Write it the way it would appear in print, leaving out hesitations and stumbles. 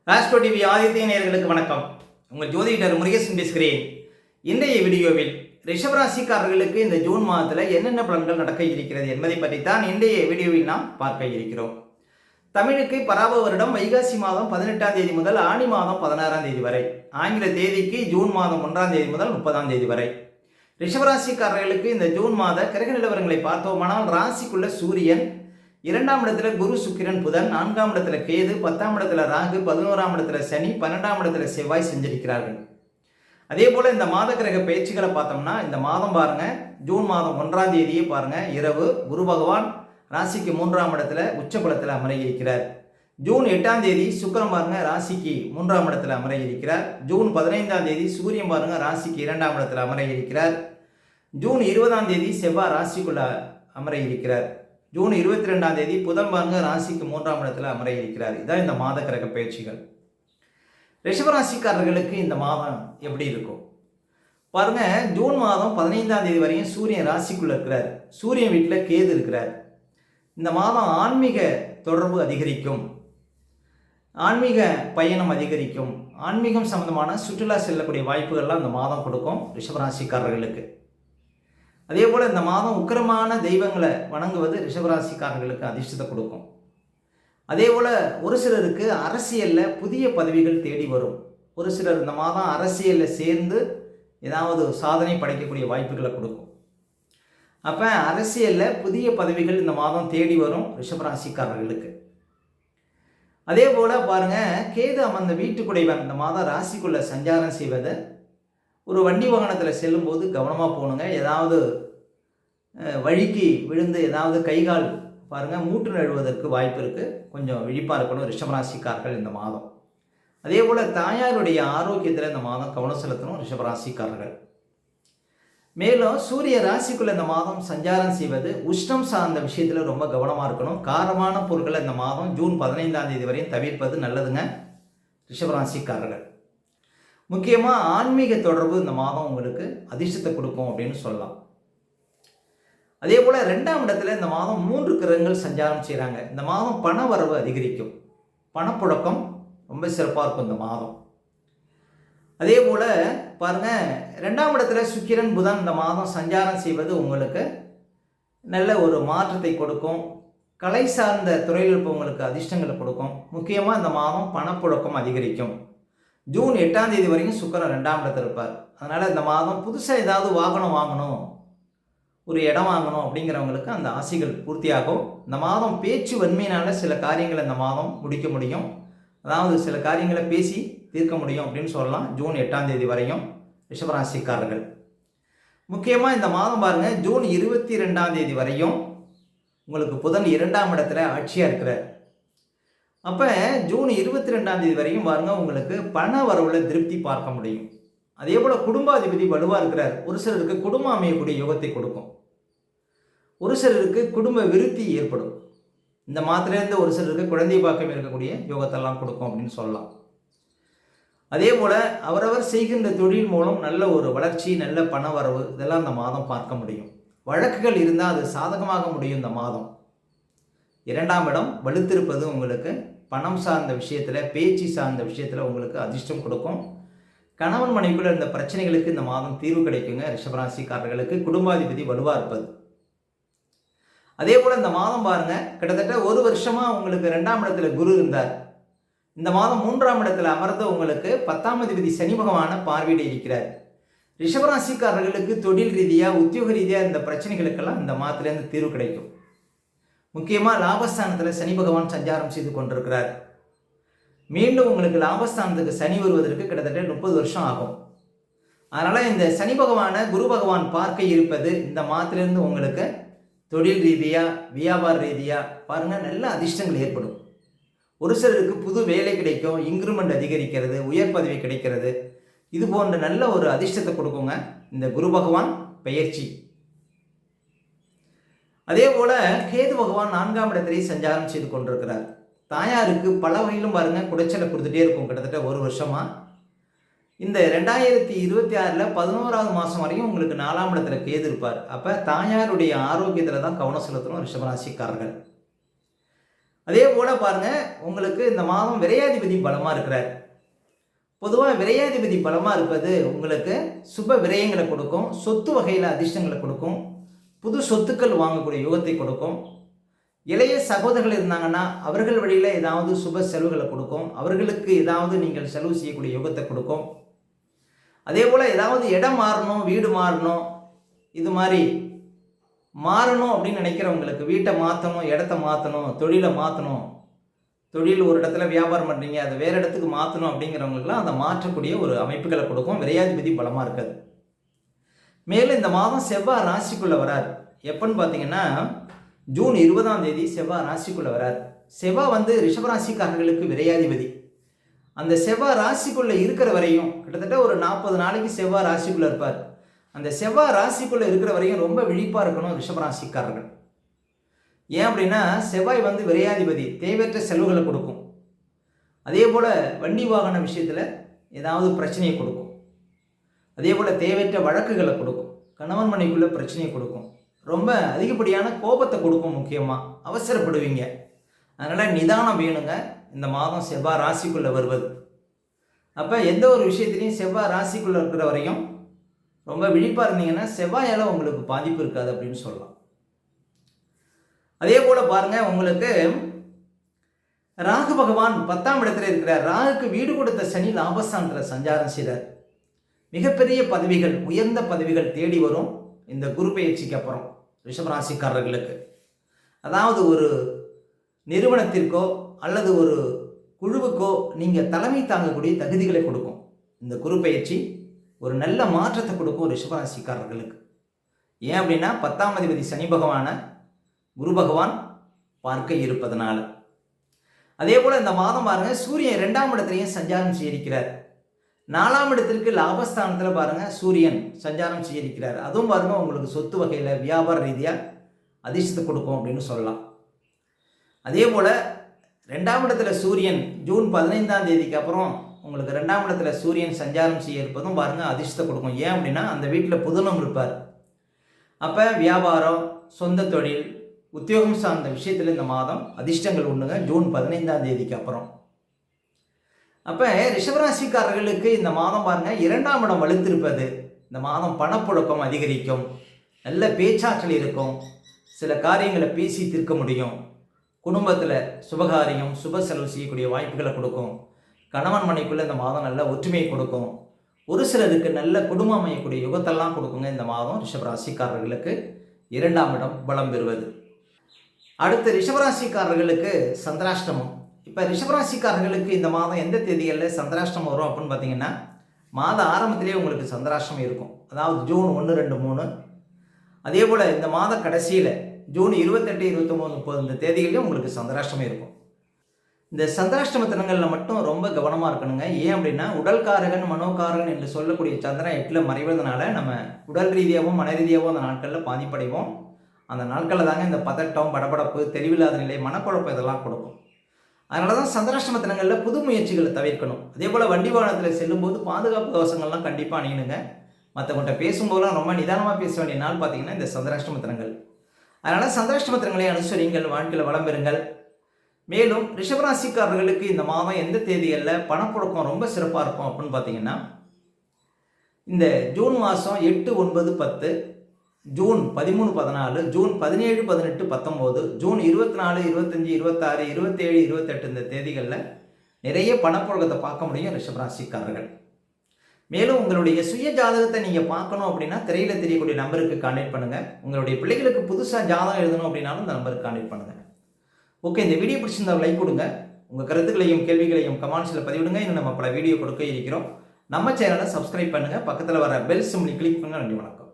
ராஷ்ட்ரோ TV Aditya நேயர்களுக்கு வணக்கம். உங்கள் ஜோதிடர் முருகேசன் பேசுகிறேன். இன்றைய வீடியோவில் ரிஷபராசிக்காரர்களுக்கு இந்த ஜூன் மாதத்தில் என்னென்ன பலன்கள் நடக்க இருக்கிறது என்பதை பற்றி தான் இன்றைய வீடியோவில் நாம் பார்க்க இருக்கிறோம். தமிழுக்கு பராப வருடம் வைகாசி மாதம் 18ஆம் தேதி முதல் ஆணி மாதம் 16ஆம் தேதி வரை, ஆங்கில தேதிக்கு ஜூன் மாதம் 1ஆம் தேதி முதல் 30ஆம் தேதி வரை. ரிஷபராசிக்காரர்களுக்கு இந்த ஜூன் மாத கிரக நிலவரங்களை பார்த்தோமானால், ராசிக்குள்ள சூரியன், 2ஆம் இடத்துல குரு சுக்கிரன் புதன், 4ஆம் இடத்துல கேது, 10ஆம் இடத்துல ராகு, 11ஆம் இடத்துல சனி, 12ஆம் இடத்துல செவ்வாய் செஞ்சிருக்கிறார்கள். அதே போல இந்த மாத கிரக பயிற்சிகளை பார்த்தோம்னா, இந்த மாதம் பாருங்க, ஜூன் மாதம் 1ஆம் தேதியே பாருங்க, இரவு குரு பகவான் ராசிக்கு 3ஆம் இடத்துல உச்சபலத்தில் அமர இருக்கிறார். ஜூன் 8ஆம் தேதி சுக்கிரன் பாருங்க ராசிக்கு 3ஆம் இடத்துல அமர இருக்கிறார். ஜூன் 15ஆம் தேதி சூரியன் பாருங்க ராசிக்கு 2ஆம் இடத்துல அமர இருக்கிறார். ஜூன் 20ஆம் தேதி செவ்வாய் ராசிக்குள்ள அமர இருக்கிறார். ஜூன் 22ஆம் தேதி புதன் பாருங்க ராசிக்கு 3ஆம் இடத்துல அமர இருக்கிறார். இதான் இந்த மாத கிரக பயிற்சிகள். ரிஷபராசிக்காரர்களுக்கு இந்த மாதம் எப்படி இருக்கும் பாருங்க. ஜூன் மாதம் 15ஆம் தேதி வரையும் சூரியன் ராசிக்குள்ள இருக்கிறார். சூரியன் வீட்டில் கேது இருக்கிறார். இந்த மாதம் ஆன்மீக தொடர்பு அதிகரிக்கும், ஆன்மீக பயணம் அதிகரிக்கும், ஆன்மீகம் சம்பந்தமான சுற்றுலா செல்லக்கூடிய வாய்ப்புகள்லாம் இந்த மாதம் கொடுக்கும் ரிஷபராசிக்காரர்களுக்கு. அதே போல் இந்த மாதம் உக்கிரமான தெய்வங்களை வணங்குவது ரிஷபராசிக்காரர்களுக்கு அதிர்ஷ்டத்தை கொடுக்கும். அதே போல் ஒரு சிலருக்கு அரசியலில் புதிய பதவிகள் தேடி வரும். ஒரு சிலர் இந்த மாதம் அரசியலில் சேர்ந்து ஏதாவது சாதனை படைக்கக்கூடிய வாய்ப்புகளை கொடுக்கும். அப்போ அரசியலில் புதிய பதவிகள் இந்த மாதம் தேடி வரும் ரிஷபராசிக்காரர்களுக்கு. அதே போல் பாருங்கள், கேது அமர்ந்த வீட்டுக்குடைவன் இந்த மாதம் ராசிக்குள்ளே சஞ்சாரம் செய்வது, ஒரு வண்டி வாகனத்தில் செல்லும்போது கவனமாக போகணுங்க. ஏதாவது வழிக்கு விழுந்து ஏதாவது கைகால் பாருங்கள் மூட்டு நழுவதற்கு வாய்ப்பு இருக்குது. கொஞ்சம் விழிப்பாக இருக்கணும் ரிஷபராசிக்காரர்கள் இந்த மாதம். அதே போல் தாயாருடைய ஆரோக்கியத்தில் இந்த மாதம் கவனம் செலுத்தணும் ரிஷபராசிக்காரர்கள். மேலும் சூரிய ராசிக்குள்ளே இந்த மாதம் சஞ்சாரம் செய்வது, உஷ்ணம் சார்ந்த விஷயத்தில் ரொம்ப கவனமாக இருக்கணும். காரமான பொருட்களை இந்த மாதம் ஜூன் 15ஆம் தேதி வரையும் தவிர்ப்பது நல்லதுங்க ரிஷபராசிக்காரர்கள். முக்கியமாக ஆன்மீக தொடர்பு இந்த மாதம் உங்களுக்கு அதிர்ஷ்டத்தை கொடுக்கும் அப்படின்னு சொல்லலாம். அதே போல் 2ஆம் இடத்துல இந்த மாதம் 3 கிரகங்கள் சஞ்சாரம் செய்கிறாங்க. இந்த மாதம் பண வரவு அதிகரிக்கும், பணப்புழக்கம் ரொம்ப சிறப்பாக இருக்கும் இந்த மாதம். அதே போல் பாருங்கள், 2ஆம் இடத்துல சுக்கிரன் புதன் இந்த மாதம் சஞ்சாரம் செய்வது உங்களுக்கு நல்ல ஒரு மாற்றத்தை கொடுக்கும். கலை சார்ந்த துறையில் உங்களுக்கு அதிர்ஷ்டங்களை கொடுக்கும். முக்கியமாக இந்த மாதம் பணப்புழக்கம் அதிகரிக்கும். ஜூன் 8ஆம் தேதி வரைக்கும் சுக்கிரன் 2ஆம் இடத்துல இருப்பார். அதனால் இந்த மாதம் புதுசாக ஏதாவது வாகனம் வாங்கணும், ஒரு இடம் வாங்கணும் அப்படிங்கிறவங்களுக்கு அந்த ஆசைகள் பூர்த்தியாகும். இந்த மாதம் பேச்சு வன்மையினால் சில காரியங்களை இந்த மாதம் முடிக்க முடியும். அதாவது சில காரியங்களை பேசி தீர்க்க முடியும் அப்படின்னு சொல்லலாம். ஜூன் 8ஆம் தேதி வரையும் ரிஷபராசிக்காரர்கள். முக்கியமாக இந்த மாதம் பாருங்கள், ஜூன் 22ஆம் தேதி வரையும் உங்களுக்கு புதன் 2ஆம் இடத்துல ஆட்சியாக இருக்கிறார். அப்போ ஜூன் 22ஆம் தேதி வரையும் பாருங்கள், உங்களுக்கு பண வரவில் திருப்தி பார்க்க முடியும். அதே போல் குடும்பாதிபதி வலுவாக இருக்கிறார். ஒரு சிலருக்கு குடும்பம் அமையக்கூடிய யோகத்தை கொடுக்கும். ஒரு சிலருக்கு குடும்ப விருத்தி ஏற்படும். இந்த மாதத்திலேருந்து ஒரு சிலருக்கு குழந்தை பாக்கியம் இருக்கக்கூடிய யோகத்தெல்லாம் கொடுக்கும் அப்படின்னு சொல்லலாம். அதே போல் அவரவர் செய்கின்ற தொழில் மூலம் நல்ல ஒரு வளர்ச்சி, நல்ல பண வரவு இதெல்லாம் இந்த மாதம் பார்க்க முடியும். வழக்குகள் இருந்தால் அது சாதகமாக முடியும். இந்த மாதம் 2ஆம் இடம் வலுத்திருப்பது உங்களுக்கு பணம் சார்ந்த விஷயத்தில், பேச்சு சார்ந்த விஷயத்தில் உங்களுக்கு அதிர்ஷ்டம் கொடுக்கும். கணவன் மனைவிக்குள்ள இருந்த பிரச்சனைகளுக்கு இந்த மாதம் தீர்வு கிடைக்குங்க ரிஷபராசிக்காரர்களுக்கு, குடும்பாதிபதி வலுவாக இருப்பது. அதே போல் இந்த மாதம் பாருங்கள், கிட்டத்தட்ட ஒரு வருஷமாக உங்களுக்கு 2ஆம் இடத்துல குரு இருந்தார். இந்த மாதம் 3ஆம் இடத்துல அமர்ந்து உங்களுக்கு 10ஆம் அதிபதி சனி பகவானை பார்வையிட இருக்கிறார். ரிஷபராசிக்காரர்களுக்கு தொழில் ரீதியாக, உத்தியோக ரீதியாக இந்த பிரச்சனைகளுக்கெல்லாம் இந்த மாதத்துலேருந்து தீர்வு கிடைக்கும். முக்கியமாக லாபஸ்தானத்தில் சனி பகவான் சஞ்சாரம் செய்து கொண்டிருக்கிறார். மீண்டும் உங்களுக்கு லாபஸ்தானத்துக்கு சனி வருவதற்கு கிட்டத்தட்ட 30 வருஷம் ஆகும். அதனால் இந்த சனி பகவானை குரு பகவான் பார்க்க இருப்பது இந்த மாதத்திலிருந்து உங்களுக்கு தொழில் ரீதியாக, வியாபார ரீதியாக பாருங்கள் நல்ல அதிர்ஷ்டங்கள் ஏற்படும். ஒரு சிலருக்கு புது வேலை கிடைக்கும், இன்க்ரிமெண்ட் அதிகரிக்கிறது, உயர் பதவி கிடைக்கிறது. இது போன்ற நல்ல ஒரு அதிர்ஷ்டத்தை கொடுக்குங்க இந்த குரு பகவான் பெயர்ச்சி. அதே போல் கேது பகவான் 4ஆம் இடத்திலே சஞ்சாரம் செய்து கொண்டிருக்கிறார். தாயாருக்கு பல வகையிலும் பாருங்கள் குடைச்சலை கொடுத்துட்டே இருக்கும் கிட்டத்தட்ட ஒரு வருஷமாக. இந்த 2026 11ஆவது மாதம் வரையும் உங்களுக்கு 4ஆம் இடத்துல கேது இருப்பார். அப்போ தாயாருடைய ஆரோக்கியத்தில் தான் கவனம் செலுத்தணும் ரிஷபராசிக்காரர்கள். அதே போல் பாருங்கள், உங்களுக்கு இந்த மாதம் விரையாதிபதி பலமாக இருக்கிறார். பொதுவாக விரையாதிபதி பலமாக இருப்பது உங்களுக்கு சுப விரயங்களை கொடுக்கும், சொத்து வகையில் அதிர்ஷ்டங்களை கொடுக்கும், புது சொத்துக்கள் வாங்கக்கூடிய யோகத்தை கொடுக்கும். இளைய சகோதரர்கள் இருந்தாங்கன்னா அவர்கள் வழியில் ஏதாவது சுப செலவுகளை கொடுக்கும், அவர்களுக்கு ஏதாவது நீங்கள் செலவு செய்யக்கூடிய யோகத்தை கொடுக்கும். அதே போல் ஏதாவது இடம் மாறணும், வீடு மாறணும், இது மாதிரி மாறணும் அப்படின்னு நினைக்கிறவங்களுக்கு, வீட்டை மாற்றணும், இடத்த மாற்றணும், தொழிலை மாற்றணும், தொழில் ஒரு இடத்துல வியாபாரம் பண்ணுறீங்க அதை வேறு இடத்துக்கு மாற்றணும் அப்படிங்கிறவங்களுக்குலாம் அதை மாற்றக்கூடிய ஒரு அமைப்புகளை கொடுக்கும். விரையாதிபதி பலமாக இருக்காது. மேலும் இந்த மாதம் செவ்வாய் ராசிக்குள்ளே வரார். எப்போன்னு பார்த்தீங்கன்னா ஜூன் 20 செவ்வாய் ராசிக்குள்ளே வரார். செவ்வாய் ரிஷபராசிக்காரர்களுக்கு விரையாதிபதி. அந்த செவ்வாய் ராசிக்குள்ளே இருக்கிற வரையும் கிட்டத்தட்ட ஒரு 40 நாளைக்கு செவ்வாய் ராசிக்குள்ளே இருப்பார். அந்த செவ்வாய் ராசிக்குள்ளே இருக்கிற வரையும் ரொம்ப விழிப்பாக இருக்கணும் ரிஷபராசிக்காரர்கள். ஏன் அப்படின்னா செவ்வாய் விரையாதிபதி, தேவையற்ற செலவுகளை கொடுக்கும். அதே போல் வண்டி வாகன விஷயத்தில் ஏதாவது பிரச்சனையை கொடுக்கும். அதே போல் தேவையற்ற வழக்குகளை கொடுக்கும், கணவன் மனைவிக்குள்ளே பிரச்சனையை கொடுக்கும், ரொம்ப அதிகப்படியான கோபத்தை கொடுக்கும். முக்கியமாக அவசரப்படுவீங்க. அதனால் நிதானம் வேணுங்க இந்த மாதம் செவ்வாய் ராசிக்குள்ளே வருவது. அப்போ எந்த ஒரு விஷயத்துலையும் செவ்வாய் ராசிக்குள்ளே இருக்கிற வரையும் ரொம்ப விழிப்பாக இருந்தீங்கன்னா செவ்வாயால் உங்களுக்கு பாதிப்பு இருக்காது அப்படின்னு சொல்லலாம். அதே போல் பாருங்கள், உங்களுக்கு ராகு பகவான் 10ஆம் இடத்துல இருக்கிறார். ராகுக்கு வீடு கொடுத்த சனி லாபஸ்தானத்தில் சஞ்சாரம் செய்கிறார். மிகப்பெரிய பதவிகள், உயர்ந்த பதவிகள் தேடி வரும் இந்த குரு பயிற்சிக்கு அப்புறம் ரிஷபராசிக்காரர்களுக்கு. அதாவது ஒரு நிறுவனத்திற்கோ அல்லது ஒரு குழுவுக்கோ நீங்கள் தலைமை தாங்கக்கூடிய தகுதிகளை கொடுக்கும். இந்த குரு பயிற்சி ஒரு நல்ல மாற்றத்தை கொடுக்கும் ரிஷபராசிக்காரர்களுக்கு. ஏன் அப்படின்னா 10ஆம் அதிபதி சனி பகவானை குரு பகவான் பார்க்க இருப்பதனால. அதே போல் இந்த மாதம் பாருங்கள், சூரியன் 2ஆம் இடத்துலையும் சஞ்சாரம் செய்திருக்கிறார். 4ஆம் இடத்திற்கு லாபஸ்தானத்தில் பாருங்கள் சூரியன் சஞ்சாரம் செய்திருக்கிறார். அதுவும் பாருங்கள் உங்களுக்கு சொத்து வகையில் வியாபார ரீதியாக அதிர்ஷ்டத்தை கொடுக்கும் அப்படின்னு சொல்லலாம். அதே போல் 2ஆம் இடத்துல சூரியன் ஜூன் 15 அப்புறம் உங்களுக்கு 2ஆம் இடத்துல சூரியன் சஞ்சாரம் செய்ய இருப்பதும் பாருங்கள் அதிர்ஷ்டத்தை கொடுக்கும். ஏன் அப்படின்னா அந்த வீட்டில் புதனும் இருப்பார். அப்போ வியாபாரம், சொந்த தொழில், உத்தியோகம் சார்ந்த விஷயத்தில் இந்த மாதம் அதிர்ஷ்டங்கள் உண்டுங்க ஜூன் 15 அப்புறம். அப்போ ரிஷபராசிக்காரர்களுக்கு இந்த மாதம் பாருங்கள் 2ஆம் இடம் வலுத்திருப்பது இந்த மாதம் பணப்புழக்கம் அதிகரிக்கும், நல்ல பேச்சாற்றல் இருக்கும், சில காரியங்களை பேசி தீர்க்க முடியும், குடும்பத்தில் சுபகாரியம் சுப செலவு செய்யக்கூடிய வாய்ப்புகளை கொடுக்கும், கணவன் மனைக்குள்ளே இந்த மாதம் நல்ல ஒற்றுமையை கொடுக்கும், ஒரு சிலருக்கு நல்ல குடும்பம் அமையக்கூடிய யுகத்தெல்லாம் கொடுக்குங்க இந்த மாதம் ரிஷபராசிக்காரர்களுக்கு 2ஆம் இடம் பலம் பெறுவது. அடுத்து ரிஷபராசிக்காரர்களுக்கு சந்திராஷ்டமம். இப்போ ரிஷபராசிக்காரர்களுக்கு இந்த மாதம் எந்த தேதிகளில் சந்திராஷ்டமம் வரும் அப்படின்னு பார்த்தீங்கன்னா மாத ஆரம்பத்திலே உங்களுக்கு சந்திராஷ்டமம் இருக்கும். அதாவது ஜூன் 1, 2, 3. அதே போல் இந்த மாத கடைசியில் ஜூன் 28, 29, 30 இந்த தேதிகளிலும் உங்களுக்கு சந்திராஷ்டமம் இருக்கும். இந்த சந்திராஷ்டம தினங்களில் மட்டும் ரொம்ப கவனமாக இருக்கணுங்க. ஏன் அப்படின்னா உடல்காரகன் மனோகாரகன் என்று சொல்லக்கூடிய சந்திரன் 8ல் மறைவதனால நம்ம உடல் ரீதியாகவும் மன ரீதியாகவும் அந்த நாட்களில் பாதிப்படைவோம். அந்த நாட்களில் தாங்க இந்த பதட்டம், படபடப்பு, தெளிவில்லாத நிலை, மனக்குழப்பம் இதெல்லாம் கொடுக்கும். அதனால தான் சந்திராஷ்டம தினங்களில் புது முயற்சிகளை தவிர்க்கணும். அதே போல் வண்டி வாகனத்தில் செல்லும்போது பாதுகாப்பு கவசங்கள்லாம் கண்டிப்பாக அணியணுங்க. மற்றவங்கள்ட்ட பேசும்போதெல்லாம் ரொம்ப நிதானமாக பேச வேண்டிய நாள் பார்த்திங்கன்னா இந்த சந்திராஷ்டம தினங்கள். அதனால் சந்திராஷ்டம தினங்களை அனுசரிங்கள், வாழ்க்கையில் வளம் பெறுங்கள். மேலும் ரிஷபராசிக்காரர்களுக்கு இந்த மாதம் எந்த தேதிகளில் பணப்புழக்கம் ரொம்ப சிறப்பாக இருக்கும் அப்படின்னு பார்த்தீங்கன்னா இந்த ஜூன் மாதம் 8, 9, 10, ஜூன் 13, 14, ஜூன் 17, 18, 19, ஜூன் 24, 25, 26, 27, 28 இந்த தேதிகளில் நிறைய பணப்புழக்கத்தை பார்க்க முடியும் ரிஷபராசிக்காரர்கள். மேலும் உங்களுடைய சுய ஜாதகத்தை நீங்கள் பார்க்கணும் அப்படின்னா திரையில் தெரியக்கூடிய நம்பருக்கு கான்டெக்ட் பண்ணுங்கள். உங்களுடைய பிள்ளைகளுக்கு புதுசாக ஜாதகம் எழுதணும் அப்படின்னாலும் இந்த நம்பருக்கு கான்டெக்ட் பண்ணுங்கள். ஓகே, இந்த வீடியோ பிடிச்சிருந்தா லைக் கொடுங்க. உங்கள் கருத்துக்களையும் கேள்விகளையும் கமெண்ட்ஸில் பதிவிடுங்க. இன்னும் நம்ம பல வீடியோ கொடுக்க இருக்கிறோம். நம்ம சேனலை சப்ஸ்கிரைப் பண்ணுங்கள். பக்கத்தில் வர பெல் சிம்பிளை கிளிக் பண்ணுங்கள். நன்றி, வணக்கம்.